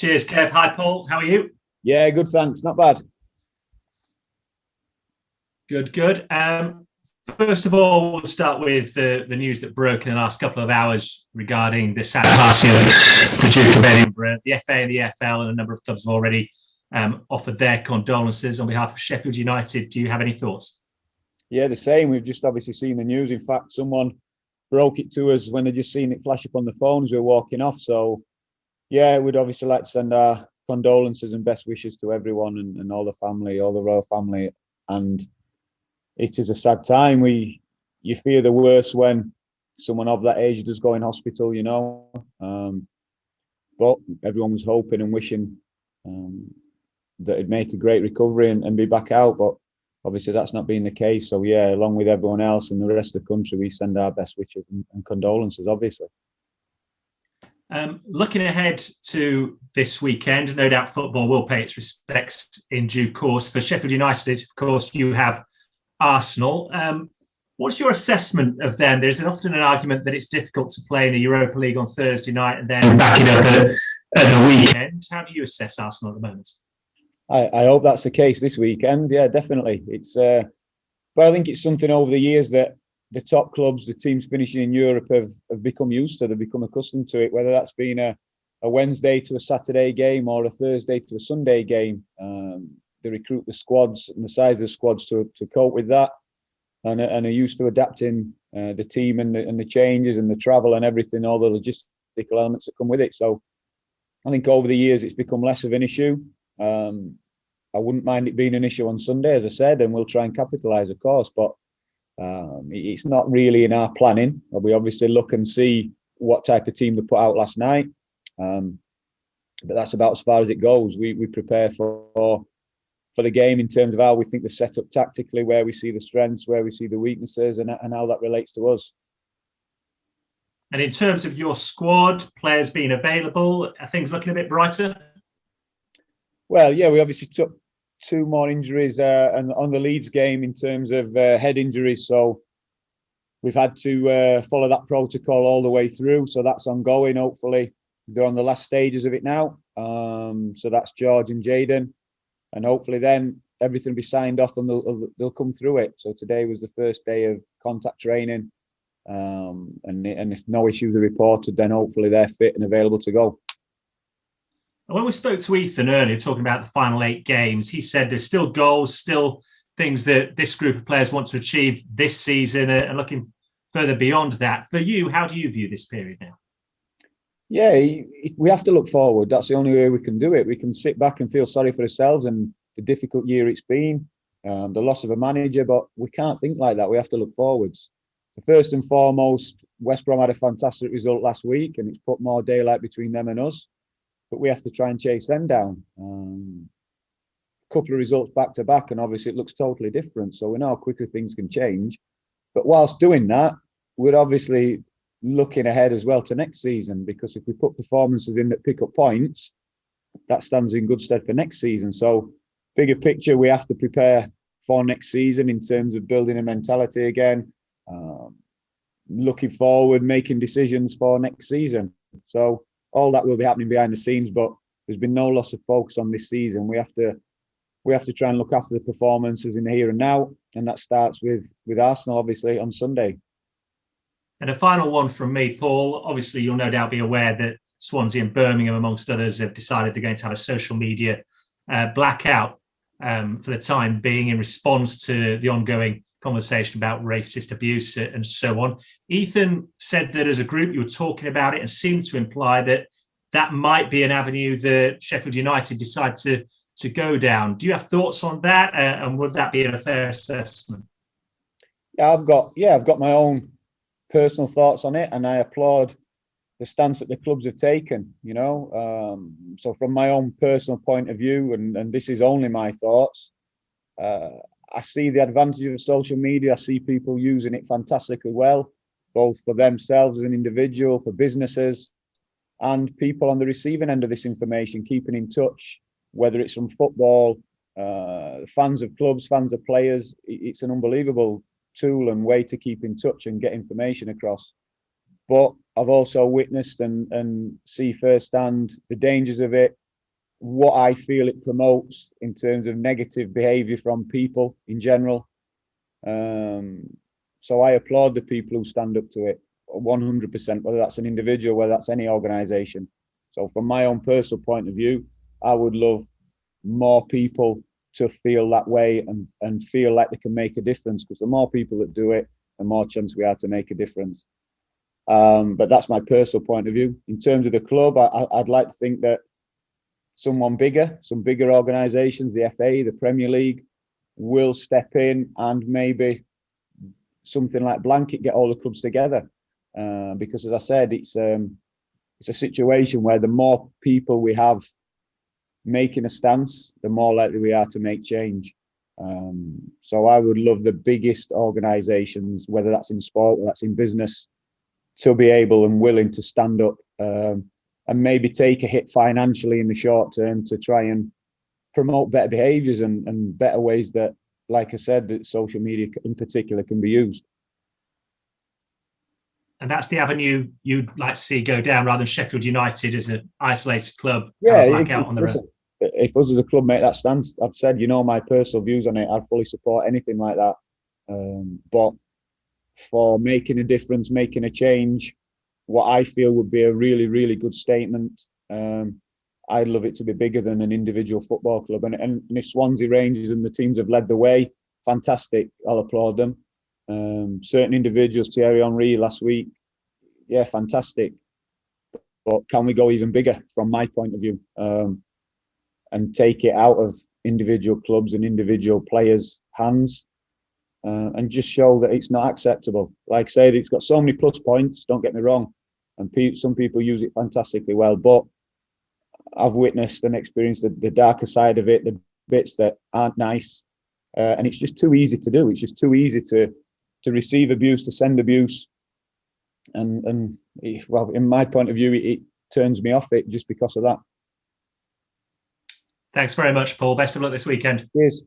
Cheers, Kev. Hi, Paul. How are you? Yeah, good, thanks. Not bad. Good, good. First of all, we'll start with the news that broke in the last couple of hours regarding the sad passing of the Duke of Edinburgh. The FA and the EFL and a number of clubs have already offered their condolences on behalf of Sheffield United. Do you have any thoughts? Yeah, the same. We've just obviously seen the news. In fact, someone broke it to us when they just seen it flash up on the phone as we were walking off. So, yeah, we'd obviously like to send our condolences and best wishes to everyone and all the family, all the royal family. And it is a sad time. You fear the worst when someone of that age does go in hospital, but everyone was hoping and wishing that it'd make a great recovery and be back out. But obviously that's not been the case. So yeah, along with everyone else and the rest of the country, we send our best wishes and condolences, obviously. Looking ahead to this weekend, no doubt football will pay its respects in due course. For Sheffield United, of course, you have Arsenal. What's your assessment of them? There's often an argument that it's difficult to play in the Europa League on Thursday night and then back it up at the weekend. How do you assess Arsenal at the moment? I hope that's the case this weekend. Yeah, definitely. But I think it's something over the years that the top clubs, the teams finishing in Europe have become used to. They've become accustomed to it, whether that's been a Wednesday to a Saturday game or a Thursday to a Sunday game. They recruit the squads and the size of the squads to cope with that, and are used to adapting the team and the changes and the travel and everything, all the logistical elements that come with it. So I think over the years it's become less of an issue. I wouldn't mind it being an issue on Sunday, as I said, and we'll try and capitalise, of course, but it's not really in our planning. We obviously look and see what type of team they put out last night, but that's about as far as it goes. We prepare for the game in terms of how we think they're set up tactically, where we see the strengths, where we see the weaknesses, and how that relates to us. And in terms of your squad, players being available, are things looking a bit brighter? Well, yeah, we obviously took 2 more injuries and on the Leeds game in terms of head injuries. So we've had to follow that protocol all the way through. So that's ongoing. Hopefully they're on the last stages of it now. So that's George and Jaden. And hopefully then everything will be signed off and they'll come through it. So today was the first day of contact training. And if no issues are reported, then hopefully they're fit and available to go. When we spoke to Ethan earlier, talking about the final 8 games, he said there's still goals, still things that this group of players want to achieve this season and looking further beyond that. For you, how do you view this period now? Yeah, we have to look forward. That's the only way we can do it. We can sit back and feel sorry for ourselves and the difficult year it's been, the loss of a manager, but we can't think like that. We have to look forwards. First and foremost, West Brom had a fantastic result last week and it's put more daylight between them and us. But we have to try and chase them down. A couple of results back to back, and obviously it looks totally different. So we know how quickly things can change. But whilst doing that, we're obviously looking ahead as well to next season, because if we put performances in that pick up points, that stands in good stead for next season. So bigger picture, we have to prepare for next season in terms of building a mentality again, looking forward, making decisions for next season. So all that will be happening behind the scenes, but there's been no loss of focus on this season. We have to try and look after the performances in the here and now, and that starts with Arsenal, obviously, on Sunday. And a final one from me, Paul. Obviously, you'll no doubt be aware that Swansea and Birmingham, amongst others, have decided they're going to have a social media blackout for the time being in response to the ongoing conversation about racist abuse and so on. Ethan said that as a group you were talking about it and seemed to imply that might be an avenue that Sheffield United decide to go down. Do you have thoughts on that? And would that be a fair assessment? Yeah, I've got my own personal thoughts on it, and I applaud the stance that the clubs have taken. So from my own personal point of view, and this is only my thoughts, I see the advantage of social media. I see people using it fantastically well, both for themselves as an individual, for businesses, and people on the receiving end of this information, keeping in touch, whether it's from football, fans of clubs, fans of players. It's an unbelievable tool and way to keep in touch and get information across. But I've also witnessed and see firsthand the dangers of it, what I feel it promotes in terms of negative behaviour from people in general. So I applaud the people who stand up to it 100%, whether that's an individual, whether that's any organisation. So from my own personal point of view, I would love more people to feel that way and feel like they can make a difference, because the more people that do it, the more chance we are to make a difference. But that's my personal point of view. In terms of the club, I'd like to think that some bigger organisations, the FA, the Premier League, will step in and maybe something like blanket get all the clubs together. Because as I said, it's a situation where the more people we have making a stance, the more likely we are to make change. So I would love the biggest organisations, whether that's in sport or that's in business, to be able and willing to stand up and maybe take a hit financially in the short term to try and promote better behaviours and better ways that, like I said, that social media in particular can be used. And that's the avenue you'd like to see go down, rather than Sheffield United as an isolated club. Yeah, blackout on the road. If us as a club make that stance, I've said, my personal views on it, I'd fully support anything like that. But for making a difference, making a change, what I feel would be a really, really good statement, I'd love it to be bigger than an individual football club. And if Swansea Rangers and the teams have led the way, fantastic, I'll applaud them. Certain individuals, Thierry Henry last week, yeah, fantastic. But can we go even bigger from my point of view, and take it out of individual clubs and individual players' hands, and just show that it's not acceptable. Like I said, it's got so many plus points, don't get me wrong, and some people use it fantastically well, but I've witnessed and experienced the darker side of it, the bits that aren't nice, and it's just too easy to do. It's just too easy to receive abuse, to send abuse, and well, in my point of view, it turns me off it just because of that. Thanks very much, Paul. Best of luck this weekend. Cheers.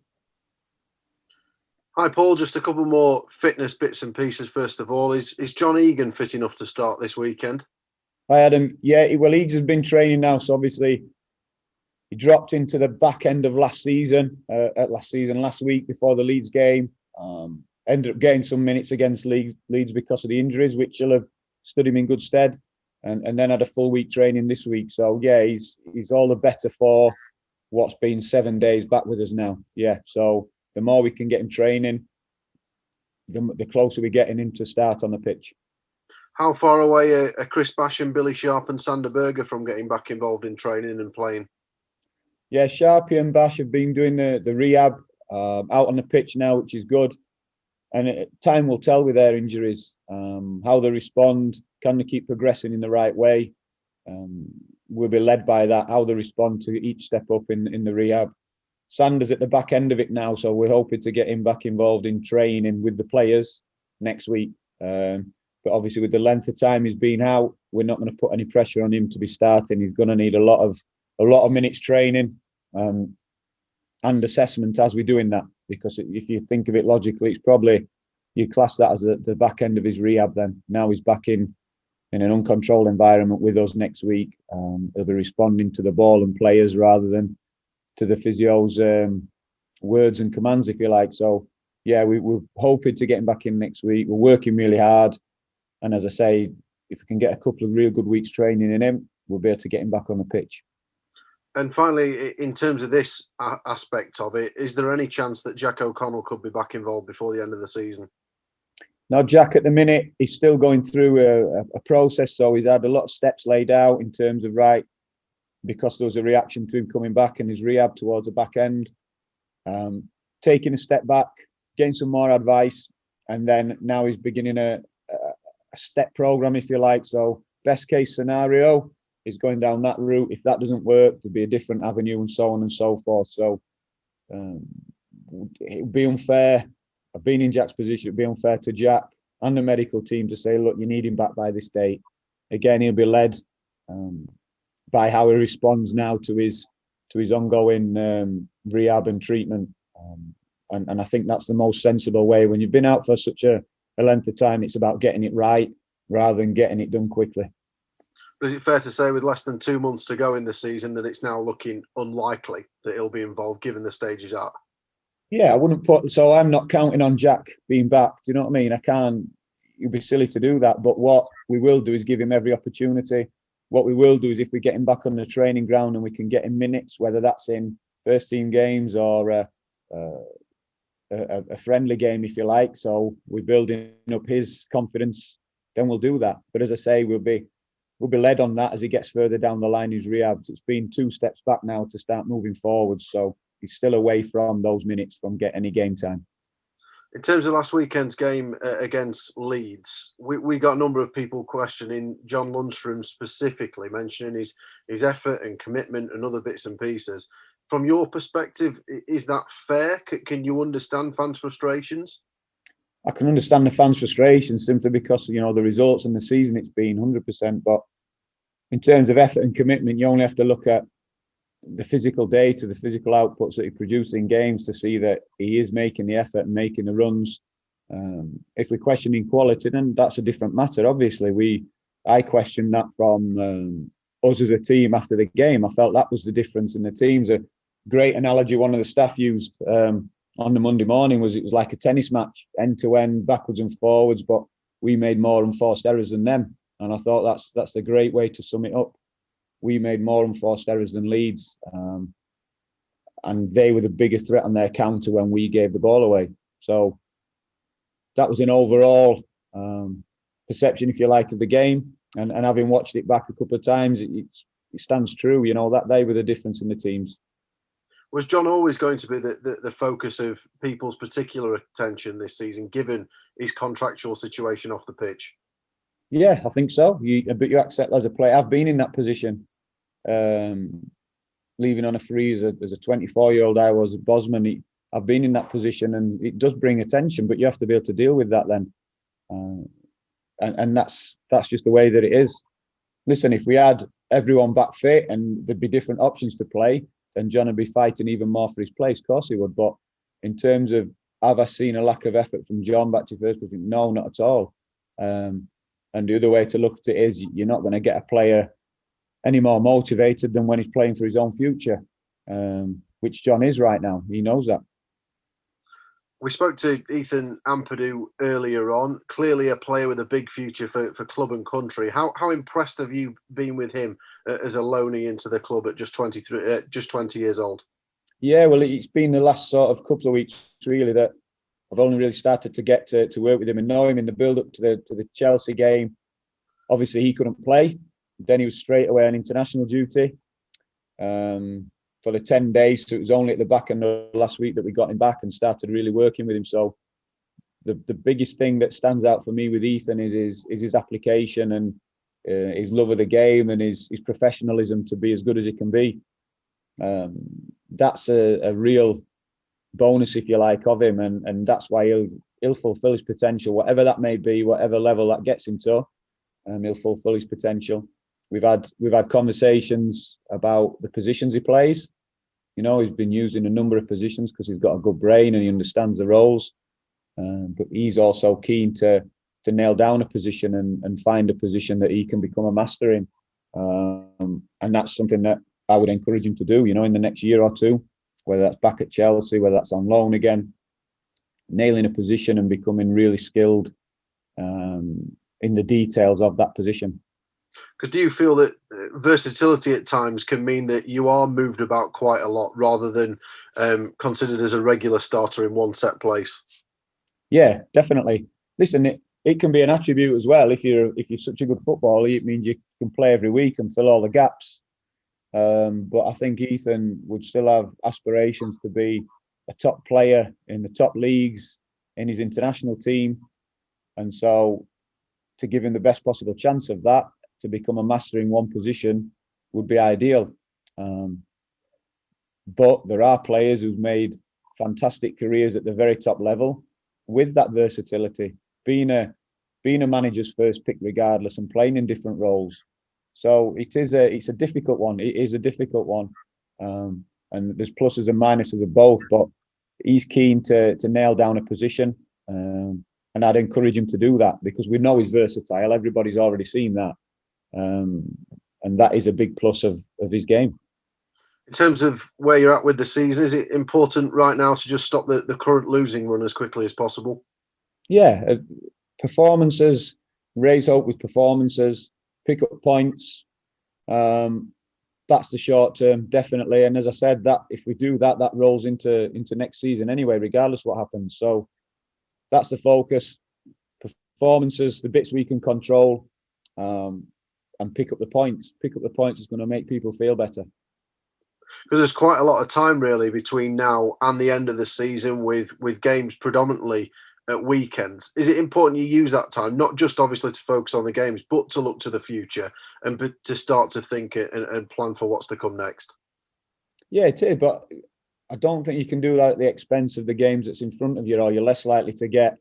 Hi, Paul. Just a couple more fitness bits and pieces. First of all, is John Egan fit enough to start this weekend? Hi, Adam. Yeah, well, Egan's been training now, so obviously he dropped into the back end of last week before the Leeds game. Ended up getting some minutes against Leeds because of the injuries, which will have stood him in good stead, and then had a full week training this week. So yeah, he's all the better for what's been 7 days back with us now. Yeah, so the more we can get him training, the closer we're getting him to start on the pitch. How far away are Chris Basham, Billy Sharp and Sander Berger from getting back involved in training and playing? Yeah, Sharpie and Bash have been doing the rehab out on the pitch now, which is good. And time will tell with their injuries, how they respond, can they keep progressing in the right way. We'll be led by that, how they respond to each step up in the rehab. Sander's at the back end of it now, so we're hoping to get him back involved in training with the players next week. But obviously with the length of time he's been out, we're not going to put any pressure on him to be starting. He's going to need a lot of minutes training and assessment as we're doing that, because if you think of it logically, it's probably, you class that as the back end of his rehab then. Now he's back in an uncontrolled environment with us next week. He'll be responding to the ball and players rather than to the physio's words and commands, if you like. So yeah, we're hoping to get him back in next week. We're working really hard, and as I say, if we can get a couple of real good weeks training in him, we'll be able to get him back on the pitch. And finally, in terms of this aspect of it, is there any chance that Jack O'Connell could be back involved before the end of the season? No, Jack at the minute, he's still going through a process, so he's had a lot of steps laid out in terms of, right, because there was a reaction to him coming back and his rehab towards the back end, taking a step back, getting some more advice, and then now he's beginning a step program, if you like. So best case scenario is going down that route. If that doesn't work, there'll be a different avenue and so on and so forth. So it would be unfair. I've been in Jack's position. It'd be unfair to Jack and the medical team to say, look, you need him back by this date. Again, he'll be led by how he responds now to his ongoing rehab and treatment. And I think that's the most sensible way. When you've been out for such a length of time, it's about getting it right rather than getting it done quickly. But is it fair to say, with less than 2 months to go in the season, that it's now looking unlikely that he'll be involved, given the stage he's at? Yeah, I wouldn't put. So I'm not counting on Jack being back. Do you know what I mean? I can't. It'd be silly to do that. But what we will do is give him every opportunity. What we will do is, if we get him back on the training ground and we can get him minutes, whether that's in first team games or a friendly game, if you like. So we're building up his confidence. Then we'll do that. But as I say, we'll be led on that as he gets further down the line. He's rehabbed. It's been 2 steps back now to start moving forward. So he's still away from those minutes from getting any game time. In terms of last weekend's game against Leeds, we got a number of people questioning John Lundstram specifically, mentioning his effort and commitment and other bits and pieces. From your perspective, is that fair? Can you understand fans' frustrations? I can understand the fans' frustrations simply because, the results in the season, it's been 100%. But in terms of effort and commitment, you only have to look at the physical data, the physical outputs that he produces in games to see that he is making the effort and making the runs. If we're questioning quality, then that's a different matter. Obviously, I questioned that from us as a team after the game. I felt that was the difference in the teams. A great analogy one of the staff used on the Monday morning was, it was like a tennis match, end to end, backwards and forwards, but we made more unforced errors than them. And I thought that's a great way to sum it up. We made more unforced errors than Leeds, and they were the biggest threat on their counter when we gave the ball away. So that was an overall perception, if you like, of the game. And having watched it back a couple of times, it stands true. That they were the difference in the teams. Was John always going to be the focus of people's particular attention this season, given his contractual situation off the pitch? Yeah, I think so. But you accept as a player. I've been in that position, leaving on a free as a 24-year-old. I was at Bosman. I've been in that position, and it does bring attention. But you have to be able to deal with that then, and that's just the way that it is. Listen, if we had everyone back fit and there'd be different options to play, then John would be fighting even more for his place. Of course he would. But in terms of, have I seen a lack of effort from John back to first position? No, not at all. And the other way to look at it is, you're not going to get a player any more motivated than when he's playing for his own future, which John is right now. He knows that. We spoke to Ethan Ampadu earlier on. Clearly a player with a big future for club and country. How impressed have you been with him as a loanee into the club at just 20 years old? Yeah, well, it's been the last sort of couple of weeks really that I've only really started to get to work with him and know him in the build-up to the Chelsea game. Obviously, he couldn't play. Then he was straight away on international duty for the 10 days. So it was only at the back end of last week that we got him back and started really working with him. So the biggest thing that stands out for me with Ethan is his application and his love of the game and his professionalism to be as good as he can be. That's a real bonus, if you like, of him, and that's why he'll fulfill his potential, whatever that may be, whatever level that gets him to. He'll fulfill his potential. We've had conversations about the positions he plays. He's been used in a number of positions because he's got a good brain and he understands the roles. But he's also keen to nail down a position and find a position that he can become a master in. And that's something that I would encourage him to do, in the next year or two, whether that's back at Chelsea, whether that's on loan again, nailing a position and becoming really skilled in the details of that position. Because do you feel that versatility at times can mean that you are moved about quite a lot rather than considered as a regular starter in one set place? Yeah, definitely. Listen, it can be an attribute as well. If you're such a good footballer, it means you can play every week and fill all the gaps. But I think Ethan would still have aspirations to be a top player in the top leagues in his international team. And so to give him the best possible chance of that, to become a master in one position would be ideal. But there are players who've made fantastic careers at the very top level with that versatility, being a manager's first pick regardless and playing in different roles. So it's a difficult one. It is a difficult one. And there's pluses and minuses of both, but he's keen to nail down a position. And I'd encourage him to do that because we know he's versatile. Everybody's already seen that. that is a big plus of his game. In terms of where you're at with the season, is it important right now to just stop the current losing run as quickly as possible? Yeah, performances, raise hope with performances, pick up points. That's the short term, definitely. And as I said, that if we do that, that rolls into next season anyway, regardless what happens. So that's the focus. Performances, the bits we can control, and pick up the points. Pick up the points is going to make people feel better. Because there's quite a lot of time really between now and the end of the season with games predominantly at weekends. Is it important you use that time, not just obviously to focus on the games, but to look to the future and to start to think and plan for what's to come next? Yeah, it is, but I don't think you can do that at the expense of the games that's in front of you, or you're less likely to get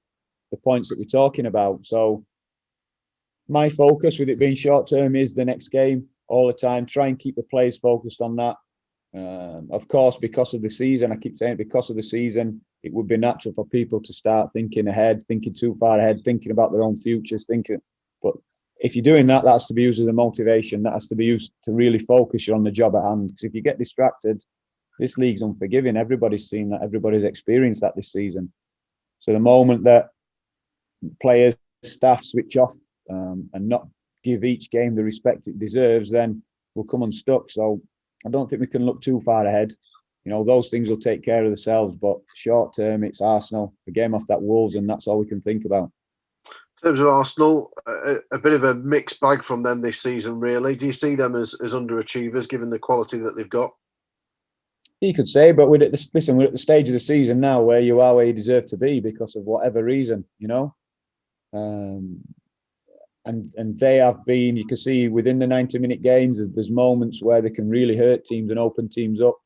the points that we're talking about. So my focus with it being short term is the next game all the time. Try and keep the players focused on that. Of course, because of the season, I keep saying because of the season, it would be natural for people to start thinking ahead, thinking too far ahead, thinking about their own futures, but if you're doing that, that has to be used as a motivation. That has to be used to really focus you on the job at hand. Because if you get distracted, this league's unforgiving. Everybody's seen that. Everybody's experienced that this season. So the moment that players, staff switch off and not give each game the respect it deserves, then we'll come unstuck. So I don't think we can look too far ahead. You know, those things will take care of themselves. But short term, it's Arsenal, the game off that Wolves, and that's all we can think about. In terms of Arsenal, a bit of a mixed bag from them this season, really. Do you see them as underachievers, given the quality that they've got? You could say, but we're at the stage of the season now where you are where you deserve to be because of whatever reason, you know. And they have been, you can see within the 90-minute games, there's moments where they can really hurt teams and open teams up.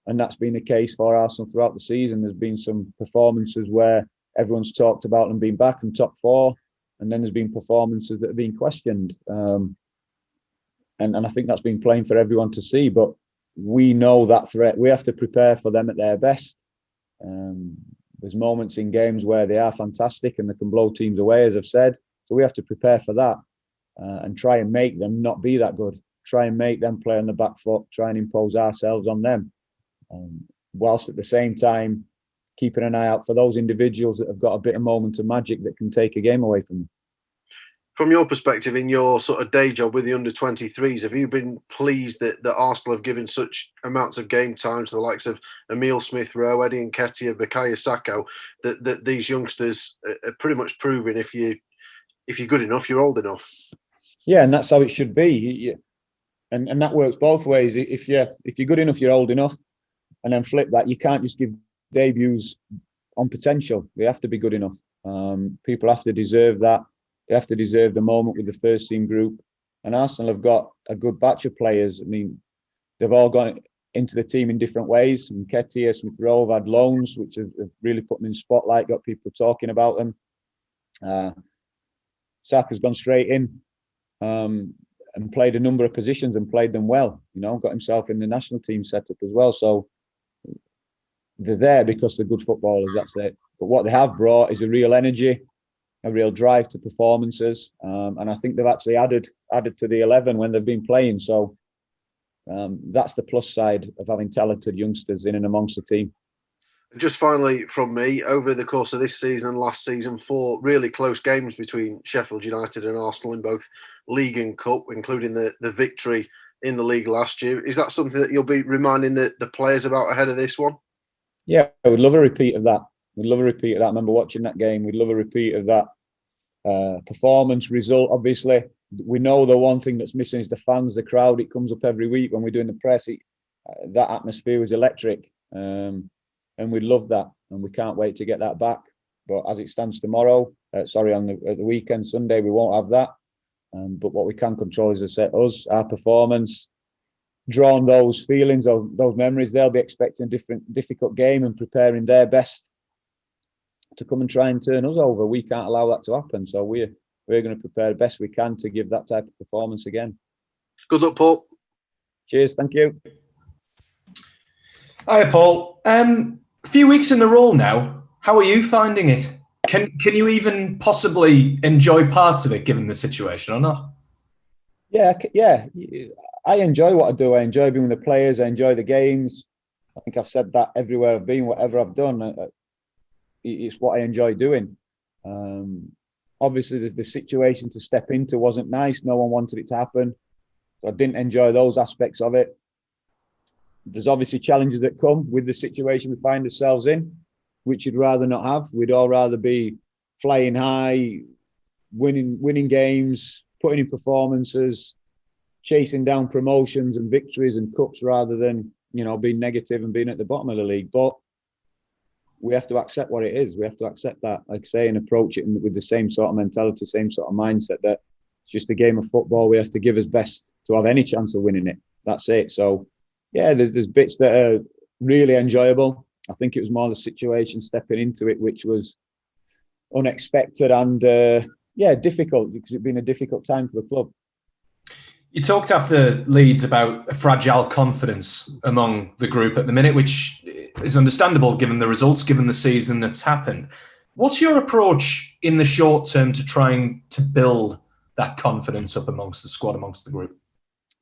And that's been the case for Arsenal throughout the season. There's been some performances where everyone's talked about them being back in top four. And then there's been performances that have been questioned. And I think that's been plain for everyone to see. But we know that threat. We have to prepare for them at their best. There's moments in games where they are fantastic and they can blow teams away, as I've said. So we have to prepare for that and try and make them not be that good. Try and make them play on the back foot. Try and impose ourselves on them. Whilst at the same time, keeping an eye out for those individuals that have got a bit of moment of magic that can take a game away from them. From your perspective, in your sort of day job with the under-23s, have you been pleased that Arsenal have given such amounts of game time to the likes of Emile Smith-Rowe, Eddie Nketiah, Bukayo Saka, that these youngsters are pretty much proving if you're good enough, you're old enough? Yeah, and that's how it should be. And that works both ways. If you're good enough, you're old enough. And then flip that, you can't just give debuts on potential. They have to be good enough. People have to deserve that. They have to deserve the moment with the first team group. And Arsenal have got a good batch of players. I mean, they've all gone into the team in different ways. And Nketiah, Smith-Rowe have had loans, which have really put them in spotlight, got people talking about them. Saka's gone straight in and played a number of positions and played them well. You know, got himself in the national team setup as well. So they're there because they're good footballers, that's it. But what they have brought is a real energy, a real drive to performances. And I think they've actually added to the 11 when they've been playing. So that's the plus side of having talented youngsters in and amongst the team. Just finally from me, over the course of this season and last season, 4 really close games between Sheffield United and Arsenal in both League and Cup, including the victory in the league last year. Is that something that you'll be reminding the players about ahead of this one? Yeah, I would love a repeat of that. We'd love a repeat of that. I remember watching that game. We'd love a repeat of that performance result. Obviously, we know the one thing that's missing is the fans, the crowd. It comes up every week when we're doing the press. That atmosphere was electric, and we'd love that, and we can't wait to get that back. But as it stands tomorrow, at the weekend, Sunday, we won't have that. But what we can control is our performance. Draw on those feelings, those memories. They'll be expecting a difficult game and preparing their best to come and try and turn us over. We can't allow that to happen. So we're going to prepare the best we can to give that type of performance again. Good luck, Paul. Cheers. Thank you. Hiya, Paul. A few weeks in the role now. How are you finding it? Can you even possibly enjoy parts of it given the situation or not? Yeah. I enjoy what I do. I enjoy being with the players. I enjoy the games. I think I've said that everywhere I've been, whatever I've done, it's what I enjoy doing. Obviously, the situation to step into wasn't nice. No one wanted it to happen. So I didn't enjoy those aspects of it. There's obviously challenges that come with the situation we find ourselves in, which you'd rather not have. We'd all rather be flying high, winning games, putting in performances, chasing down promotions and victories and cups rather than, being negative and being at the bottom of the league. But we have to accept what it is. We have to accept that, like I say, and approach it with the same sort of mentality, same sort of mindset that it's just a game of football. We have to give us best to have any chance of winning it. That's it. So, yeah, there's bits that are really enjoyable. I think it was more the situation stepping into it, which was unexpected and, difficult because it'd been a difficult time for the club. You talked after Leeds about a fragile confidence among the group at the minute, which is understandable given the results, given the season that's happened. What's your approach in the short term to trying to build that confidence up amongst the squad, amongst the group?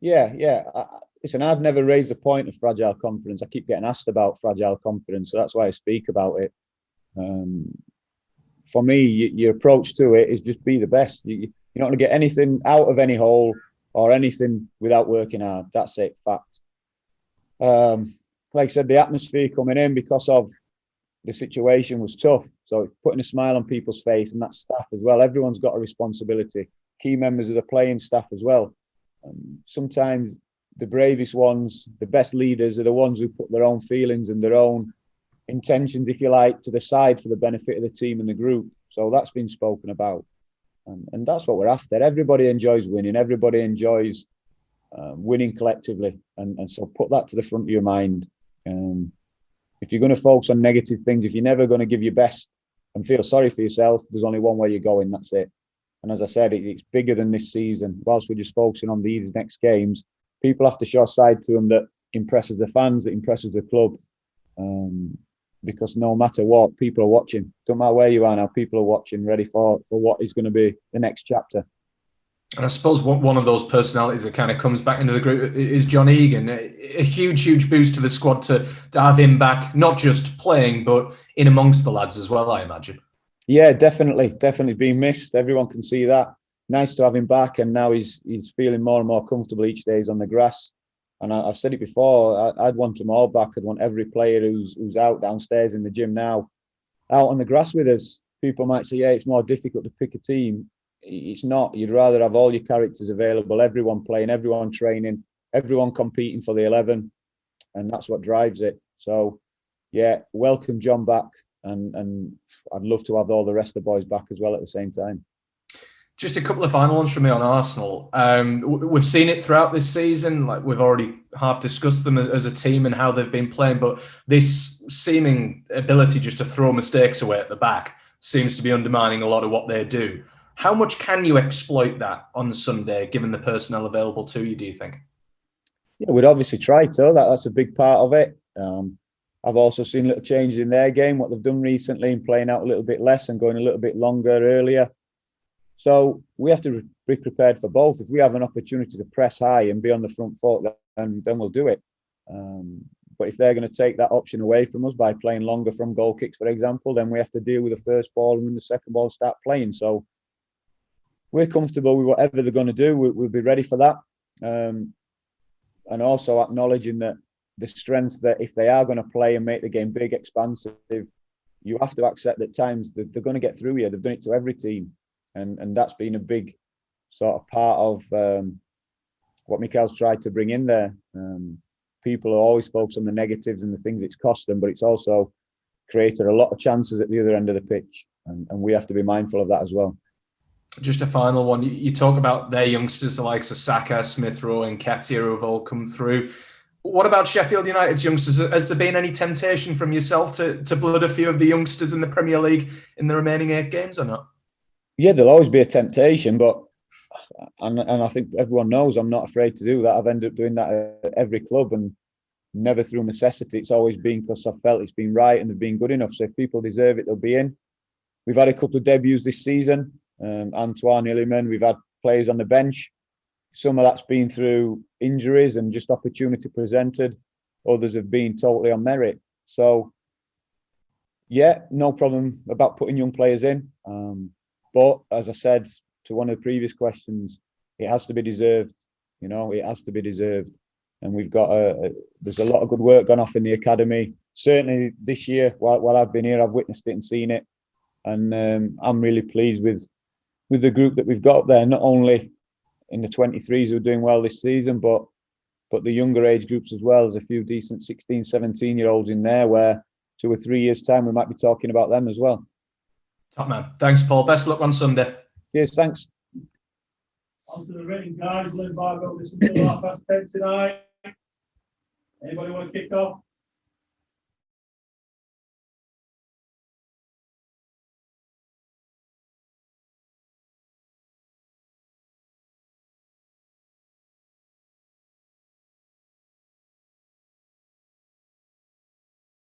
Yeah. Listen, I've never raised the point of fragile confidence. I keep getting asked about fragile confidence, so that's why I speak about it. For me, your approach to it is just be the best. You're not going to get anything out of any hole or anything without working hard. That's it, fact. Like I said, the atmosphere coming in because of the situation was tough. So putting a smile on people's face, and that staff as well. Everyone's got a responsibility. Key members of the playing staff as well. Sometimes the bravest ones, the best leaders, are the ones who put their own feelings and their own intentions, if you like, to the side for the benefit of the team and the group. So that's been spoken about. And that's what we're after. Everybody enjoys winning. Everybody enjoys winning collectively. And so put that to the front of your mind. If you're going to focus on negative things, if you're never going to give your best and feel sorry for yourself, there's only one way you're going. That's it. And as I said, it's bigger than this season. Whilst we're just focusing on these next games, people have to show a side to them that impresses the fans, that impresses the club. Because no matter what, people are watching. Don't matter where you are now, people are watching, ready for what is going to be the next chapter. And I suppose one of those personalities that kind of comes back into the group is John Egan. A huge boost to the squad to have him back, not just playing, but in amongst the lads as well, I imagine. Yeah, definitely being missed. Everyone can see that. Nice to have him back, and now he's feeling more and more comfortable each day he's on the grass. And I've said it before, I'd want them all back. I'd want every player who's out downstairs in the gym now, out on the grass with us. People might say, yeah, it's more difficult to pick a team. It's not. You'd rather have all your characters available, everyone playing, everyone training, everyone competing for the 11. And that's what drives it. So, yeah, welcome John back. And I'd love to have all the rest of the boys back as well at the same time. Just a couple of final ones from me on Arsenal. We've seen it throughout this season. Like we've already half discussed them as a team and how they've been playing, but this seeming ability just to throw mistakes away at the back seems to be undermining a lot of what they do. How much can you exploit that on Sunday, given the personnel available to you, do you think? Yeah, we'd obviously try to. That's a big part of it. I've also seen little changes in their game, what they've done recently in playing out a little bit less and going a little bit longer earlier. So we have to be prepared for both. If we have an opportunity to press high and be on the front foot, then we'll do it. But if they're going to take that option away from us by playing longer from goal kicks, for example, then we have to deal with the first ball and when the second ball start playing. So we're comfortable with whatever they're going to do. We'll be ready for that. And also acknowledging that the strengths that if they are going to play and make the game big, expansive, you have to accept that times they're going to get through you. They've done it to every team. And that's been a big sort of part of what Mikel's tried to bring in there. People are always focused on the negatives and the things it's cost them, but it's also created a lot of chances at the other end of the pitch. And we have to be mindful of that as well. Just a final one. You talk about their youngsters, the likes of Saka, Smith Rowe and Nketiah, who have all come through. What about Sheffield United's youngsters? Has there been any temptation from yourself to blood a few of the youngsters in the Premier League in the remaining 8 games or not? Yeah, there'll always be a temptation, but and I think everyone knows I'm not afraid to do that. I've ended up doing that at every club and never through necessity. It's always been because I've felt it's been right and they've been good enough. So if people deserve it, they'll be in. We've had a couple of debuts this season. Antoine Illiman, we've had players on the bench. Some of that's been through injuries and just opportunity presented. Others have been totally on merit. So, yeah, no problem about putting young players in. But as I said to one of the previous questions, it has to be deserved. You know, it has to be deserved. And we've got there's a lot of good work gone off in the academy. Certainly this year, while I've been here, I've witnessed it and seen it. And I'm really pleased with the group that we've got up there, not only in the 23s who are doing well this season, but the younger age groups as well. There's a few decent 16, 17-year-olds in there where 2 or 3 years' time we might be talking about them as well. Top man. Thanks, Paul. Best luck on Sunday. Cheers, thanks. On to the written guys. Lynn Barber, listen to 10:30 tonight. Anybody want to kick off?